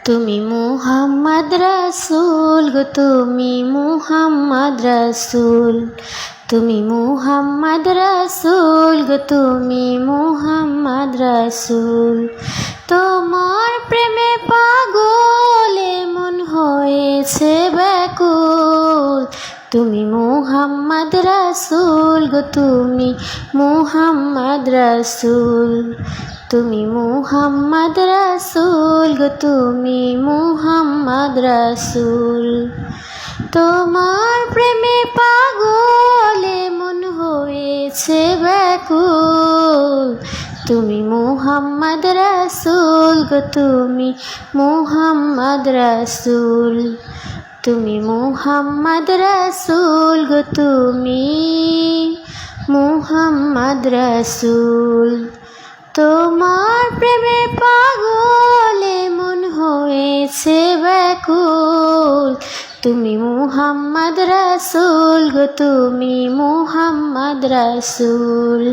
তুমি মুহাম্মদ রাসূল গো, তুমি মুহাম্মদ রাসূল, তুমি মুহাম্মদ রাসূল গো, তুমি মুহাম্মদ রাসূল। তোমার প্রেমে পাগলে মন হয়েছে ব্যাকুল। তুমি মুহাম্মদ রাসূল গো, তুমি মুহাম্মদ রাসূল, তুমি মুহাম্মদ রাসূল গো, তুমি মুহাম্মদ রাসূল। তোমার প্রেমে পাগলে মন হয়েছে ব্যাকুল। তুমি মুহাম্মদ রাসূল গো, তুমি মুহাম্মদ রাসূল, তুমি মুহাম্মদ রাসূল গো, তুমি মুহাম্মদ রাসূল। তোমার প্রেমে পাগলে মন হয়েছে ব্যাকুল। তুমি মুহাম্মদ রাসূল গো, তুমি মুহাম্মদ রাসূল,